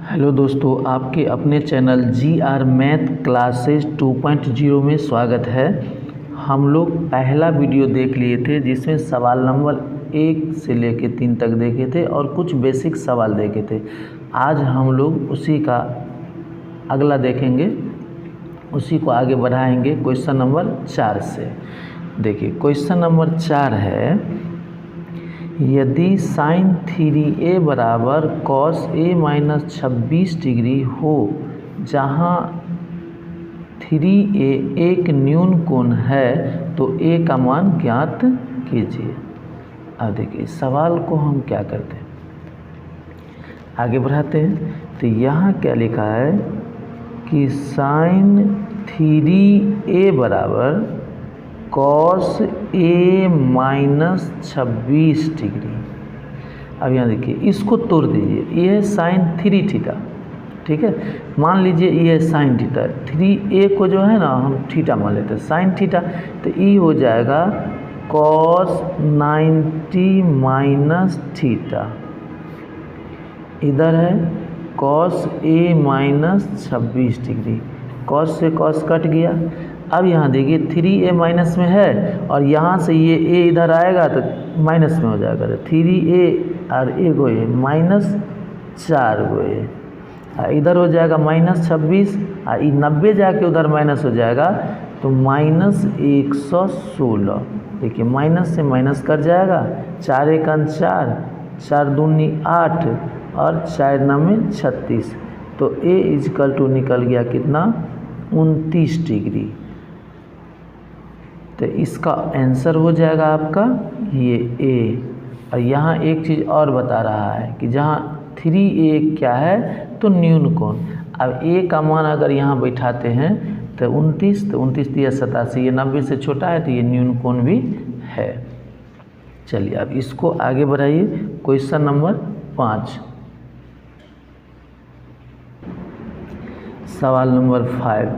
Hello दोस्तों, आपके अपने चैनल GR मैथ क्लासेस 2.0 में स्वागत है। हम लोग पहला वीडियो देख लिए थे जिसमें सवाल नंबर 1 से लेके 3 तक देखे थे और कुछ बेसिक सवाल देखे थे। आज हम लोग उसी का अगला देखेंगे, उसी को आगे बढ़ाएंगे क्वेश्चन नंबर 4 से। देखिए क्वेश्चन नंबर 4 है, यदि साइन 3a बराबर कॉस a माइनस 26 डिग्री हो, जहाँ 3a एक न्यून कोण है, तो a का मान ज्ञात कीजिए। अब देखिए सवाल को हम क्या करते हैं, आगे बढ़ाते हैं। तो यहाँ क्या लिखा है कि साइन 3a बराबर कॉस a माइनस 26 डिग्री। अब यहाँ देखिए इसको तोड़ दीजिए, ये है साइन 3 थीटा, ठीक है। मान लीजिए ये है साइन थीटा, 3a को जो है ना हम थीटा मान लेते हैं, साइन थीटा, तो ये हो जाएगा कॉस 90 माइनस थीटा। इधर है cos a minus 26 degree, cos से कॉस कट गया। अब यहाँ देखिए 3a माइनस में है और यहाँ से ये a इधर आएगा तो माइनस में हो जाएगा, तो 3a और a को a माइनस 4 को a, इधर हो जाएगा माइनस 26 और 90 जाके उधर माइनस हो जाएगा तो माइनस 116। देखिए माइनस से माइनस कट जाएगा, 4 एक 4, 4 दूनी 8 और 4 9 36, तो a इजकल टू निकल गया कितना, 29 डिग्री। तो इसका आंसर हो जाएगा आपका ये a। और यहाँ एक चीज़ और बता रहा है कि जहाँ 3a क्या है तो न्यून कोण। अब a का मान अगर यहाँ बैठाते हैं तो 29, तो 29 दिया 87, ये 90 से छोटा है तो ये न्यून कोण भी है। चलिए अब इसको आगे बढ़ाइए, क्वेश्चन नंबर 5, सवाल नंबर 5,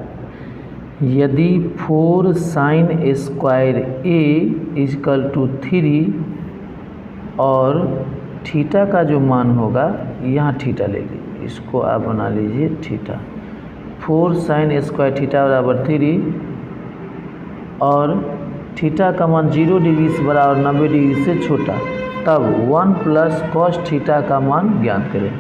यदि 4 sine square a is equal to 3 और थीटा का जो मान होगा, यहाँ थीटा ले लीजिए, इसको आप बना लीजिए थीटा। 4 साइन स्क्वायर थीटा बराबर 3 और थीटा का मान 0 डिग्री से बड़ा और 90 डिग्री से छोटा, तब 1 प्लस कॉस थीटा का मान ज्ञात करें।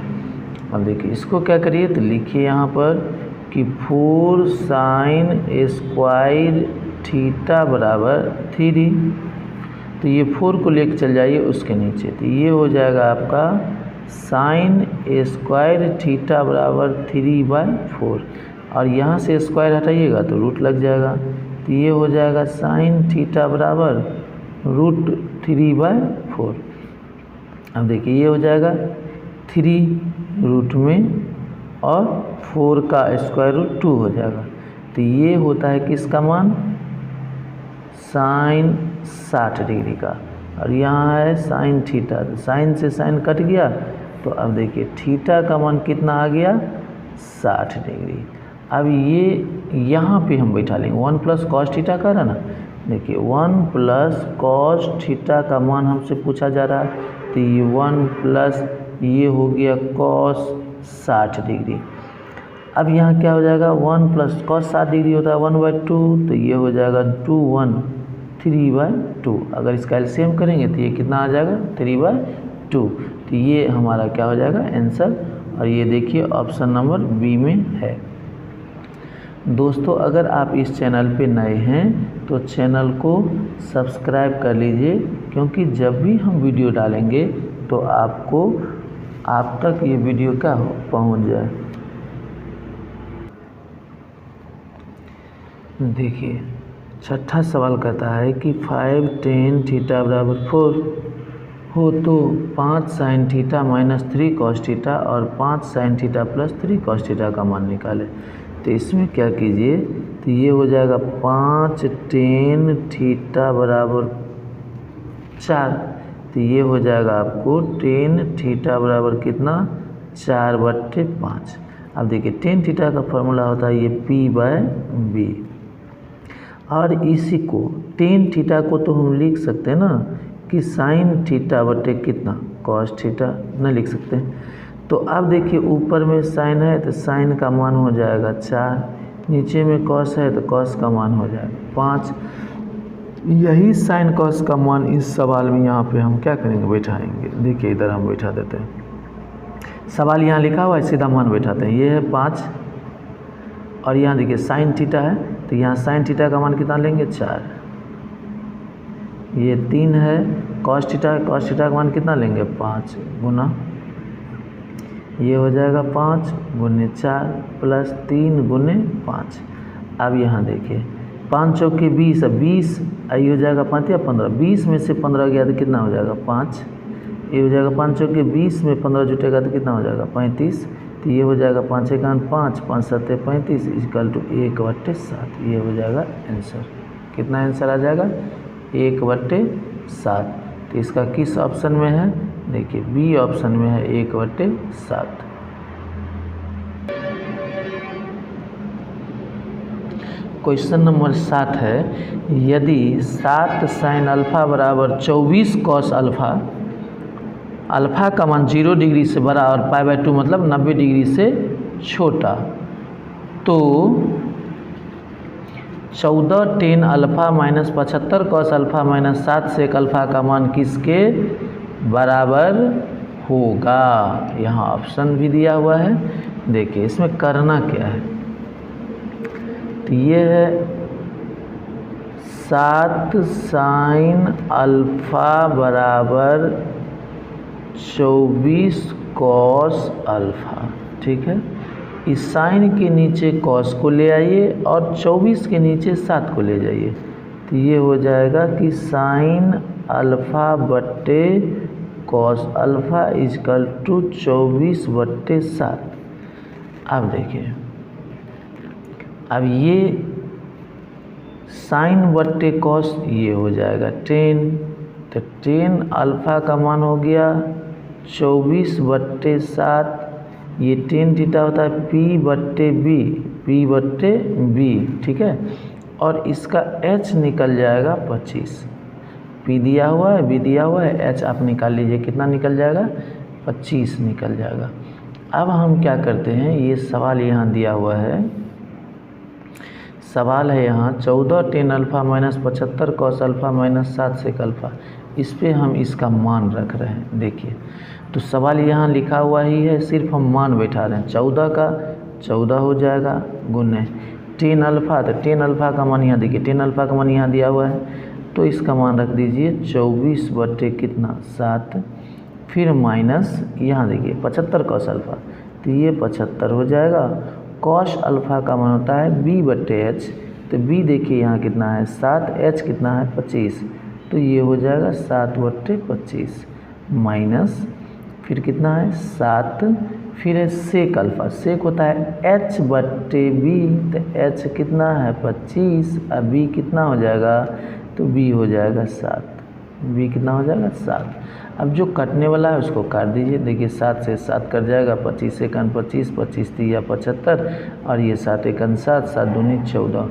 अब देखिए इसको क्या करिए, तो लिखिए यहाँ पर कि 4 साइन स्क्वायर थीटा बराबर 3, तो ये 4 को लेकर चल जाइए उसके नीचे, तो ये हो जाएगा आपका साइन स्क्वायर थीटा बराबर 3/4, और यहाँ से स्क्वायर हटाइएगा तो रूट लग जाएगा, तो ये हो जाएगा साइन थीटा बराबर रूट 3/4। अब देखिए ये हो जाएगा 3 रूट में और 4 का स्क्वायर रूट 2 हो जाएगा, तो ये होता है किसका मान, साइन 60 डिग्री का। और यहाँ है साइन थीटा, तो साइन से साइन कट गया, तो अब देखिए थीटा का मान कितना आ गया, 60 डिग्री। अब ये यहाँ पे हम बैठा लेंगे 1 प्लस कॉस थीटा का रहा ना, देखिए 1 प्लस कॉस थीटा का मान हमसे पूछा जा रहा है, तो ये 1 प्लस ये हो गया कॉस 60 डिग्री। अब यहाँ क्या हो जाएगा, 1 प्लस कॉस 60 डिग्री होता है 1/2, तो ये हो जाएगा 2 1 3/2। अगर इसका एलसीएम करेंगे तो ये कितना आ जाएगा, 3/2। तो ये हमारा क्या हो जाएगा आंसर, और ये देखिए ऑप्शन नंबर बी में है। दोस्तों अगर आप इस चैनल पे नए हैं तो चैनल को सब्सक्राइब कर लीजिए, क्योंकि जब भी हम वीडियो डालेंगे तो आप तक ये वीडियो क्या पहुंच जाए। देखिए छठा सवाल कहता है कि 5 tan थीटा बराबर 4 हो तो 5 sine theta minus 3 cos theta और 5 sine theta plus 3 cos theta का मान निकाले। तो इसमें क्या कीजिए, तो ये हो जाएगा 5 tan थीटा बराबर 4, तो ये हो जाएगा आपको tan थीटा बराबर कितना, 4/5। अब देखिए tan थीटा का फॉर्मूला होता है ये p/b, और इसी को tan थीटा को तो हम लिख सकते हैं ना कि साइन थीटा बटे कितना, कॉस थीटा, न लिख सकते हैं। तो अब देखिए ऊपर में साइन है तो साइन का मान हो जाएगा 4, नीचे में कॉस है तो कॉस का मान हो जाएगा 5। यही साइन कॉस का मान इस सवाल में यहाँ पे हम क्या करेंगे, बैठाएंगे। देखिए इधर हम बैठा देते हैं, सवाल यहाँ लिखा हुआ है, सीधा मान बैठाते हैं। ये है 5 और यहाँ देखिए साइन थीटा है तो यहाँ साइन थीटा का मान कितना लेंगे 4। ये 3 है कॉस थीटा का मान कितना लेंगे 5 गुना, ये हो जाएगा 5 गुने 4 प्लस 3 गुने 5। अब यहाँ देखिए 5 चौके 20, अब 20 आई हो जाएगा 5 या 15, 20 में से 15 गया तो कितना हो जाएगा 5, ये हो जाएगा 5 चौके 20 में 15 जुटेगा तो कितना हो जाएगा 35, तो ये हो जाएगा 5 एकान 5, 5 7 35 इक्वल टू 1/7। ये हो जाएगा आंसर। कितना आंसर आ जाएगा 1/7। तो इसका किस ऑप्शन में है, देखिए बी ऑप्शन में है 1/7। क्वेश्चन नंबर 7 है, यदि 7 साइन अल्फ़ा बराबर 24 कॉस अल्फ़ा, अल्फ़ा का मान 0 डिग्री से बड़ा और π/2 मतलब 90 डिग्री से छोटा, तो 14 tan alpha minus 75 cos alpha minus 7 सेक अल्फ़ा का मान किसके बराबर होगा। यहाँ ऑप्शन भी दिया हुआ है। देखिए इसमें करना क्या है, तो ये है 7 साइन अल्फ़ा बराबर 24 कॉस अल्फ़ा, ठीक है। इस साइन के नीचे कॉस को ले आइए और 24 के नीचे 7 को ले जाइए, तो ये हो जाएगा कि साइन अल्फ़ा बट्टे कॉस अल्फ़ा इजकल टू 24/7। अब देखिए, अब ये साइन बट्टे कॉस ये हो जाएगा 10, तो 10 अल्फ़ा का मान हो गया 24/7। ये 10 थीटा होता है P/B, ठीक है। और इसका h निकल जाएगा 25। P दिया हुआ है, B दिया हुआ है, h आप निकाल लीजिए, कितना निकल जाएगा 25 निकल जाएगा। अब हम क्या करते हैं, ये सवाल यहाँ दिया हुआ है, सवाल है यहाँ 14 tan alpha minus 75 cos alpha minus 7 सेक अल्फ़ा, इस पर हम इसका मान रख रहे हैं। देखिए तो सवाल यहाँ लिखा हुआ ही है, सिर्फ हम मान बैठा रहे हैं। 14 का 14 हो जाएगा गुने tan अल्फ़ा, तो tan अल्फ़ा का मान यहाँ देखिए, tan अल्फ़ा का मान यहाँ दिया हुआ है, तो इसका मान रख दीजिए 24/7, फिर माइनस यहाँ देखिए 75 कॉस अल्फ़ा, तो ये 75 हो जाएगा। कॉस अल्फ़ा का मान होता है B/H, तो B देखिए यहाँ कितना है 7, H कितना है 25, तो ये हो जाएगा 7/25 माइनस फिर कितना है 7, फिर है सेक अल्फ़ा, सेक होता है H/B, तो H कितना है 25, अब B कितना हो जाएगा, तो B हो जाएगा 7, B कितना हो जाएगा 7। अब जो कटने वाला है उसको काट दीजिए। देखिए 7 से 7 कट जाएगा, 25 एकान 25, 25 तिया 75 और ये 7 एकान 7, 7 दूनी 14।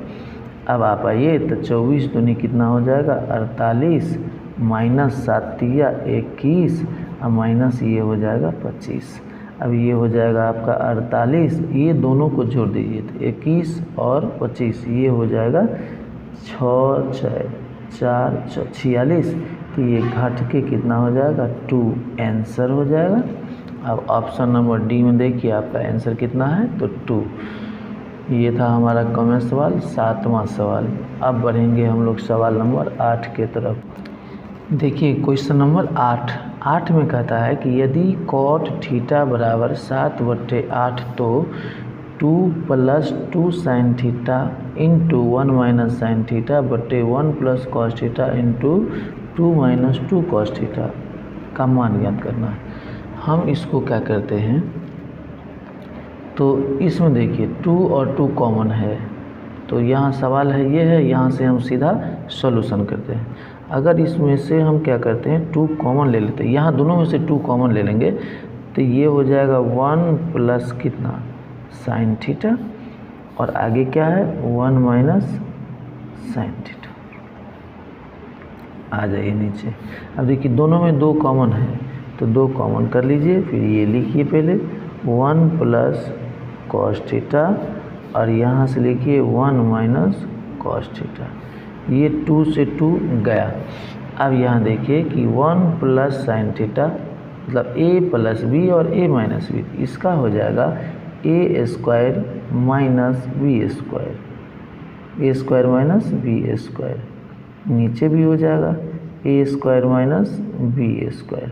अब आप आइए तो 24 दूनी कितना हो जाएगा 48 माइनस 7 तिया 21 और माइनस ये हो जाएगा 25। अब ये हो जाएगा आपका 48, ये दोनों को जोड़ दीजिए तो 21 और 25, ये हो जाएगा 6 6 4 46, तो ये घट के कितना हो जाएगा 2, आंसर हो जाएगा। अब ऑप्शन नंबर डी में देखिए आपका आंसर कितना है, तो 2। ये था हमारा कॉमन सवाल, 7वां सवाल। अब बढ़ेंगे हम लोग सवाल नंबर 8 के तरफ। देखिए क्वेश्चन नंबर 8 में कहता है कि यदि कॉट थीटा बराबर 7/8 तो 2 + 2 sine theta into 1 minus sine theta बटे 1 + cos theta into 2 - 2 cos theta का मान ज्ञात करना है। हम इसको क्या करते हैं, तो इसमें देखिए 2 और 2 कॉमन है, तो यहाँ सवाल है ये है, यहाँ से हम सीधा सॉल्यूशन करते हैं। अगर इसमें से हम क्या करते हैं 2 कॉमन ले लेते हैं, यहाँ दोनों में से 2 कॉमन ले लेंगे, तो ये हो जाएगा 1 + कितना साइन थीटा और आगे क्या है 1 माइनस साइन थीटा। आ जाइए नीचे। अब देखिए दोनों में 2 कॉमन है, तो 2 कॉमन कर लीजिए, फिर ये लिखिए पहले 1 प्लस कॉस थीटा और यहाँ से लिखिए 1 माइनस कॉस थीटा। ये 2 से 2 गया। अब यहाँ देखिए कि 1 प्लस साइन थीटा मतलब a प्लस बी और a माइनस बी, इसका हो जाएगा a square minus B square, A square minus B square. नीचे भी हो जाएगा A square minus B square.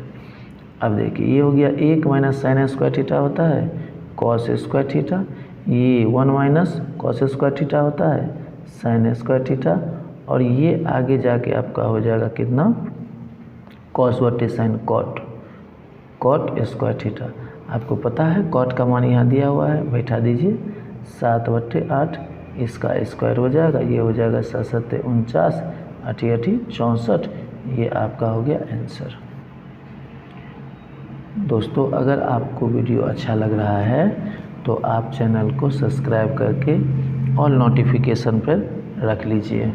अब देखिए ये हो गया 1 माइनस साइन स्क्वायर थीटा होता है कॉस स्क्वायर थीटा, ये 1 माइनस कॉस स्क्वायर थीटा होता है साइन स्क्वायर थीटा, और ये आगे जाके आपका हो जाएगा कितना कॉस बटे साइन कॉट स्क्वायर थीटा। आपको पता है कॉट का मान यहाँ दिया हुआ है, बैठा दीजिए 7/8, इसका स्क्वायर हो जाएगा, ये हो जाएगा 7 × 49, 8 × 8 64, ये आपका हो गया आंसर। दोस्तों अगर आपको वीडियो अच्छा लग रहा है तो आप चैनल को सब्सक्राइब करके ऑल नोटिफिकेशन पर रख लीजिए।